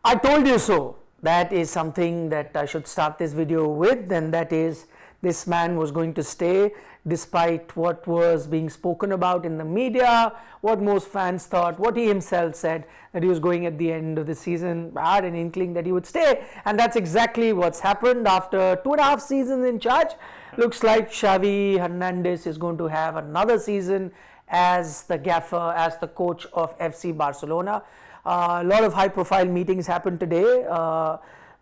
I told you so. That is something that I should start this video with, and that is this man was going to stay despite what was being spoken about in the media, what most fans thought, what he himself said, that he was going at the end of the season. I had an inkling that he would stay, and that's exactly what's happened after 2.5 seasons in charge. Looks like Xavi Hernandez is going to have another season as the gaffer, as the coach of FC Barcelona. A lot of high-profile meetings happened today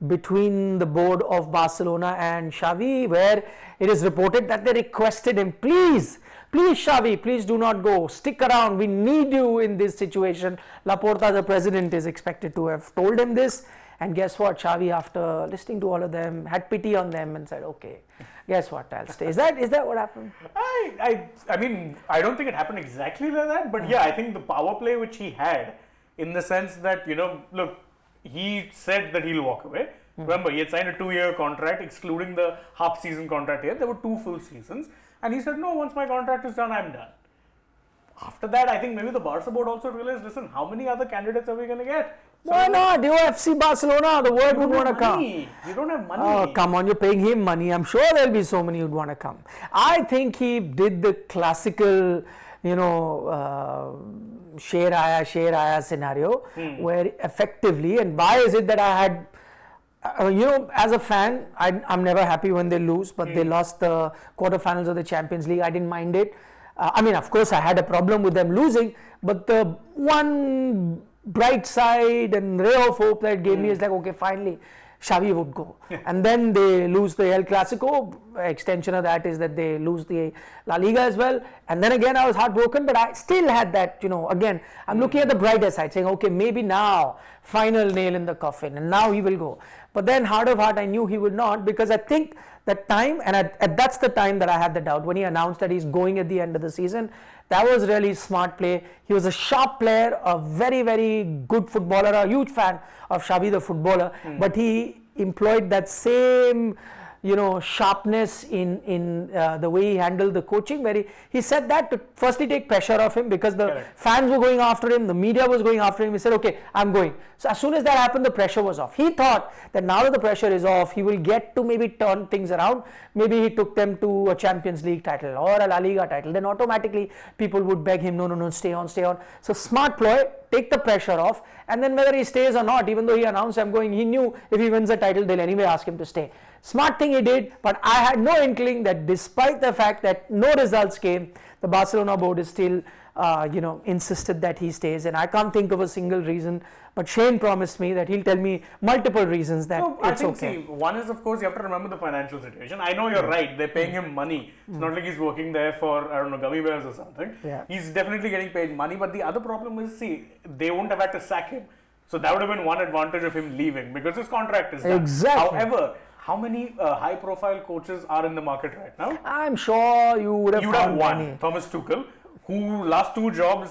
between the board of Barcelona and Xavi, where it is reported that they requested him, please Xavi, please do not go, stick around, we need you in this situation. Laporta, the president, is expected to have told him this, and guess what, Xavi, after listening to all of them, had pity on them and said, okay, guess what, I'll stay. Is that what happened? I mean, I don't think it happened exactly like that, but yeah, I think the power play which he had, in the sense that, look, he said that he'll walk away. Remember, he had signed a 2-year contract, excluding the half-season contract here. There were 2 full seasons. And he said, no, once my contract is done, I'm done. After that, I think maybe the Barca board also realized, listen, how many other candidates are we going to get? So why not? You're FC Barcelona, the world would want to come. You don't have money. Oh, come on, you're paying him money. I'm sure there'll be so many who'd want to come. I think he did the classical, share aaya scenario, where effectively, and why is it that I had, as a fan, I'm never happy when they lose, but they lost the quarterfinals of the Champions League. I didn't mind it. Of course, I had a problem with them losing, but the one bright side and ray of hope that it gave me is like, okay, finally, Xavi would go. And then they lose the El Clasico. Extension of that is that they lose the La Liga as well. And then again, I was heartbroken, but I still had that, again, I'm looking at the brighter side, saying, okay, maybe now, final nail in the coffin, and now he will go. But then, heart of heart, I knew he would not, because I think that time, and that's the time that I had the doubt, when he announced that he's going at the end of the season. That was really smart play. He was a sharp player, a very, very good footballer, a huge fan of Xavi the footballer, but he employed that same sharpness in the way he handled the coaching, where he said that to firstly take pressure off him, because the fans were going after him, the media was going after him. He said, okay, I'm going. So as soon as that happened, the pressure was off. He thought that now that the pressure is off, he will get to maybe turn things around. Maybe he took them to a Champions League title or a La Liga title. Then automatically people would beg him, no, stay on. So smart ploy, take the pressure off, and then whether he stays or not, even though he announced I'm going, he knew if he wins the title, they'll anyway ask him to stay. Smart thing he did, but I had no inkling that despite the fact that no results came, the Barcelona board is still, insisted that he stays, and I can't think of a single reason. But Shane promised me that he'll tell me multiple reasons that it's okay. See, one is, of course, you have to remember the financial situation. I know you're right; they're paying him money. It's not like he's working there for, I don't know, gummy bears or something. Yeah. He's definitely getting paid money. But the other problem is, they wouldn't have had to sack him. So that would have been one advantage of him leaving, because his contract is done. Exactly. However, how many high-profile coaches are in the market right now? I'm sure you would have found one. many. Thomas Tuchel, who last 2 jobs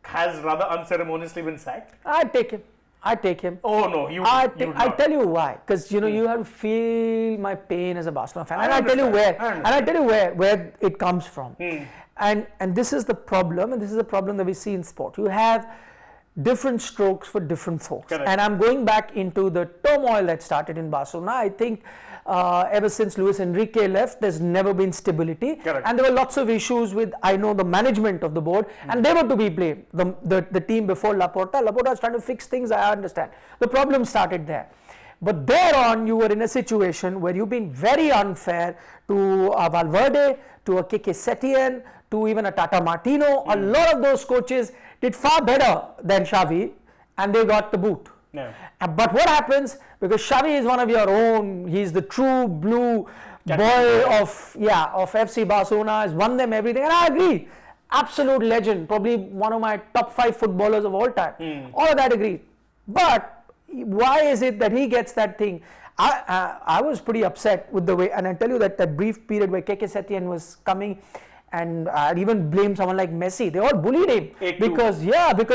has rather unceremoniously been sacked. I'd take him. Oh no, you would not. I'll tell you why. Because you have to feel my pain as a Barcelona fan, and I I'll tell you where it comes from. And this is the problem, and this is the problem that we see in sport. You have different strokes for different folks. Correct. And I'm going back into the turmoil that started in Barcelona. I think ever since Luis Enrique left, there's never been stability. Correct. And there were lots of issues with, the management of the board, and they were to be blamed. The team before Laporta was trying to fix things, I understand. The problem started there. But thereon, you were in a situation where you've been very unfair to Valverde, to a Kike Setien, to even a Tata Martino. A lot of those coaches did far better than Xavi, and they got the boot. Yeah. But what happens, because Xavi is one of your own, he's the true blue boy of FC Barcelona, has won them everything, and I agree, absolute legend, probably one of my top 5 footballers of all time. All of that agree. But why is it that he gets that thing? I was pretty upset with the way, and I tell you that brief period where Kike Setien was coming, and I'd even blame someone like Messi. They all bullied him because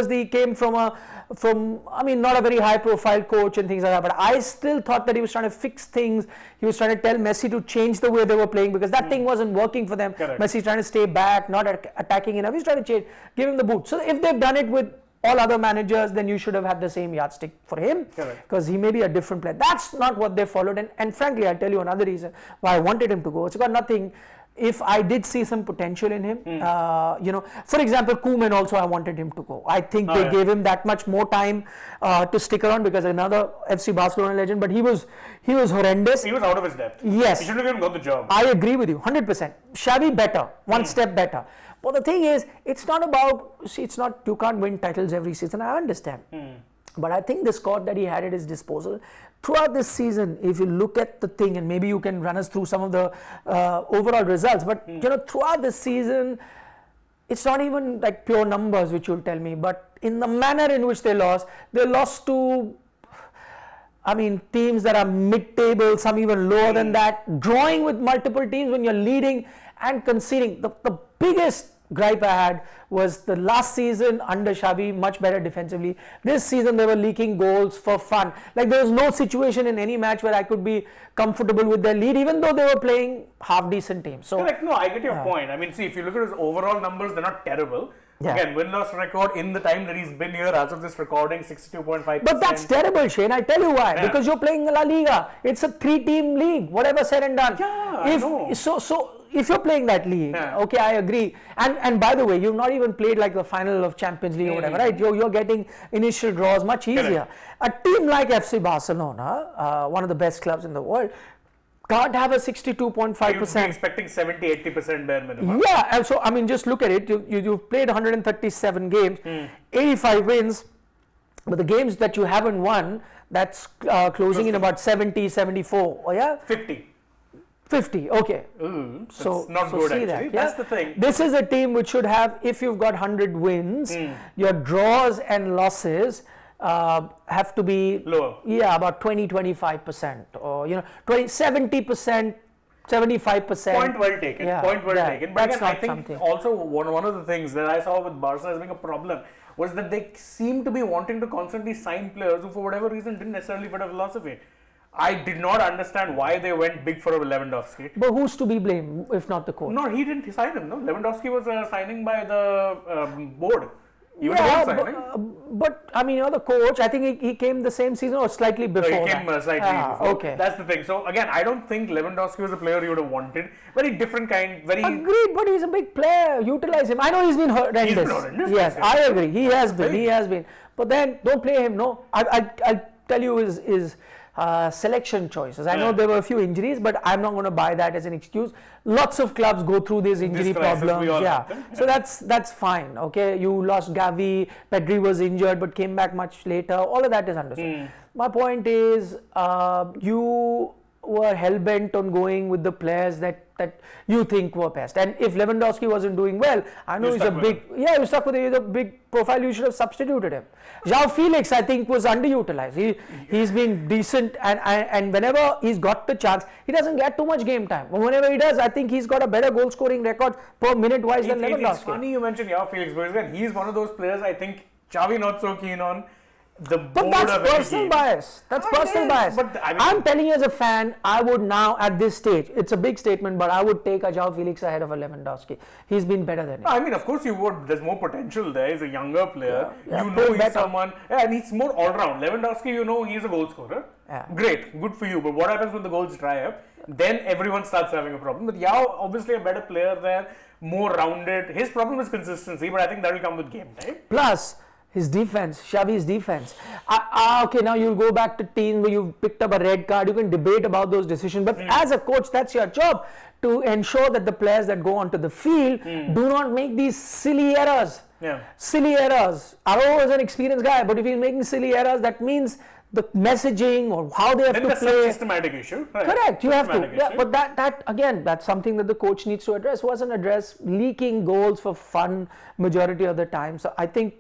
he came from not a very high profile coach and things like that. But I still thought that he was trying to fix things. He was trying to tell Messi to change the way they were playing, because that thing wasn't working for them. Correct. Messi's trying to stay back, not attacking enough. He's trying to change, give him the boot. So if they've done it with all other managers, then you should have had the same yardstick for him, because he may be a different player. That's not what they followed, and frankly, I'll tell you another reason why I wanted him to go. It's got nothing. If I did see some potential in him, for example, Koeman also, I wanted him to go. I think they gave him that much more time to stick around, because another FC Barcelona legend, but he was horrendous. He was out of his depth. Yes. He shouldn't have even got the job. I agree with you, 100%. Xavi better, one step better. But the thing is, it's not, you can't win titles every season, I understand. But I think the squad that he had at his disposal, throughout this season, if you look at the thing, and maybe you can run us through some of the overall results, but throughout this season, it's not even like pure numbers which you'll tell me, but in the manner in which they lost to, teams that are mid-table, some even lower than that, drawing with multiple teams when you're leading and conceding. The biggest gripe I had was the last season under Xavi, much better defensively. This season they were leaking goals for fun. Like, there was no situation in any match where I could be comfortable with their lead, even though they were playing half decent teams. So, correct. No, I get your point. See, if you look at his overall numbers, they're not terrible. Again, win-loss record in the time that he's been here, as of this recording, 62.5%. But that's terrible, Shane. I tell you why. Because you're playing La Liga. It's a 3-team league, whatever said and done. I know. So if you're playing that league, okay, I agree. And by the way, you've not even played like the final of Champions League or whatever, right? You're getting initial draws much easier. A team like FC Barcelona, one of the best clubs in the world, can't have a 62.5%. You'd be expecting 70-80% bare minimum. Yeah, and so just look at it. You've played 137 games, 85 wins, but the games that you haven't won, that's closing in about 70, 74. Oh yeah, 50. Okay. So not good actually. That's the thing. This is a team which should have, if you've got 100 wins, your draws and losses have to be lower. Yeah, about 20-25%, or 70%, 75%. Point well taken. Point well taken. But that's again, not I think something. Also one of the things that I saw with Barca as being a problem was that they seem to be wanting to constantly sign players who, for whatever reason, didn't necessarily fit a philosophy. I did not understand why they went big for a Lewandowski. But who's to be blamed if not the coach? No, he didn't sign him. No, Lewandowski was a signing by the board. He was signing. But the coach. I think he came the same season or slightly before. So he came slightly before. Okay, that's the thing. So again, I don't think Lewandowski was a player you would have wanted. Very different kind. Very agreed, but he's a big player. Utilize him. I know he's been horrendous. He's been horrendous. Yes, I agree. He has been. But then don't play him. No, I'll tell you his selection choices. I know there were a few injuries, but I'm not going to buy that as an excuse. Lots of clubs go through these injury problems. So that's fine. Okay, you lost Xavi, Pedri was injured but came back much later. All of that is understood. My point is, you were hell-bent on going with the players that you think were best. And if Lewandowski wasn't doing well, I know he's stuck with a big profile, you should have substituted him. João Felix, I think, was underutilized. He's been decent, and whenever he's got the chance, he doesn't get too much game time. But whenever he does, I think he's got a better goal-scoring record per minute-wise than Lewandowski. It's funny you mentioned João Felix, because again, he's one of those players I think Xavi not so keen on. But that's personal bias. That's personal bias. But I'm telling you as a fan, I would now at this stage, it's a big statement, but I would take a João Felix ahead of a Lewandowski. He's been better than him. Of course you would. There's more potential there. He's a younger player. He's someone, and he's more all-round. Lewandowski, he's a goal scorer. Great, good for you. But what happens when the goals dry up? Then everyone starts having a problem. But obviously a better player there, more rounded. His problem is consistency, but I think that will come with game time. Plus, his defense, Xavi's defense. Okay, now you'll go back to teams where you've picked up a red card. You can debate about those decisions. But as a coach, that's your job, to ensure that the players that go onto the field do not make these silly errors. Silly errors. Aro is an experienced guy, but if he's making silly errors, that means the messaging or how they have to play. Then systematic issue. Right. Correct, you have to. Yeah, but that again, that's something that the coach needs to address. Wasn't addressed. Leaking goals for fun majority of the time. So I think,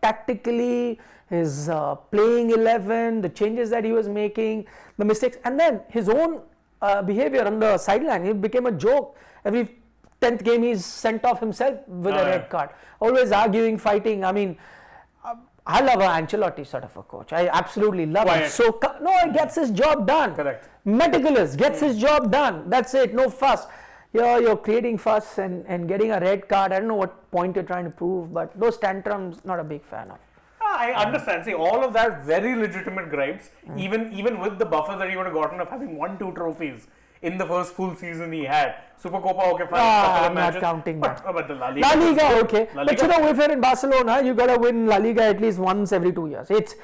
tactically, his playing 11, the changes that he was making, the mistakes, and then his own behavior on the sideline. It became a joke. Every 10th game he's sent off himself with a red card. Always arguing, fighting. I love an Ancelotti sort of a coach. I absolutely love him. He gets his job done. Correct. Meticulous, gets his job done. That's it, no fuss. you're creating fuss and getting a red card. I don't know what point you're trying to prove, but those tantrums, not a big fan of. I understand. See, all of that very legitimate gripes. Even with the buffer that he would have gotten of having won 2 trophies in the first full season he had. Super Copa, okay, fine. I'm not counting that. But the La Liga. La Liga, okay. La But Liga, if you're in Barcelona, you gotta win La Liga at least once every 2 years. which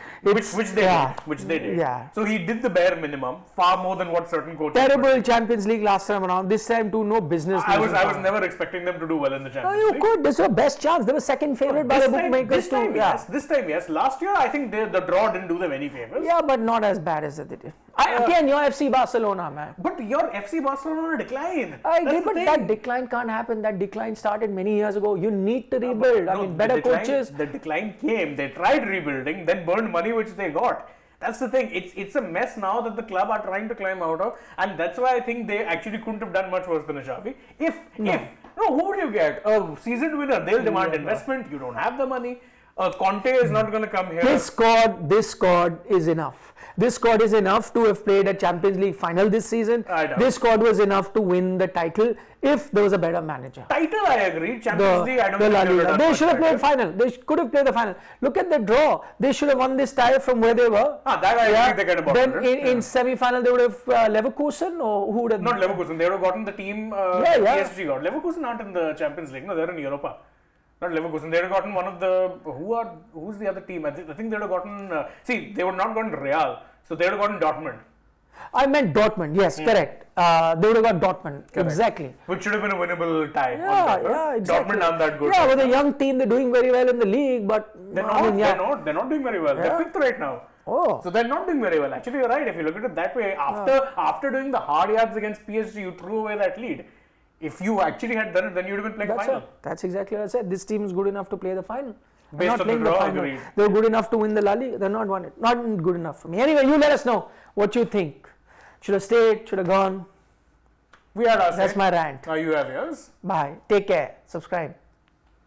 they did. Yeah. So he did the bare minimum, far more than what certain coaches. Terrible Champions League last time around. This time too, no business. I was never expecting them to do well in the Champions You League. could. This is your best chance. They were second favorite by the bookmakers too. This time, yes. Last year, I think the draw didn't do them any favors. Yeah, but not as bad as they did. Again, you're FC Barcelona, man. But your FC Barcelona on a decline. I agree, but that decline can't happen. That decline started many years ago. You need to rebuild. Better coaches. The decline came. They tried rebuilding, then burned money which they got. That's the thing. It's a mess now that the club are trying to climb out of, and that's why I think they actually couldn't have done much worse than a Xavi. Who would you get? A seasoned winner. They'll demand investment. You don't have the money. Conte is not going to come here. This squad is enough. This squad is enough to have played a Champions League final this season. This squad was enough to win the title if there was a better manager. Title, I agree. Champions League, I don't think they should have played final. They could have played the final. Look at the draw. They should have won this tie from where they were. That I agree. They get about Then in semi-final they would have Leverkusen, or who would have? Not Leverkusen. They would have gotten the team PSG got. Leverkusen aren't in the Champions League. No, they're in Europa. Not Leverkusen. They would have gotten one of the who's the other team? I think they would have gotten. They would not gotten Real. So they would have gotten Dortmund. I meant Dortmund. Yes, correct. They would have got Dortmund. Correct. Exactly. Which should have been a winnable tie. Yeah, exactly. Dortmund aren't that good. Yeah, with a young team, they're doing very well in the league, but they're not doing very well. They're 5th right now. Oh. So they're not doing very well. Actually, you're right. If you look at it that way, after doing the hard yards against PSG, you threw away that lead. If you actually had done it, then you would have been playing final. That's exactly what I said. This team is good enough to play the final. Based on the draw, agreed. They're good enough to win the La Liga. They're not won it. Not good enough for me. Anyway, you let us know what you think. Should have stayed? Should have gone? We had our say. That's my rant. You have yours. Bye. Take care. Subscribe.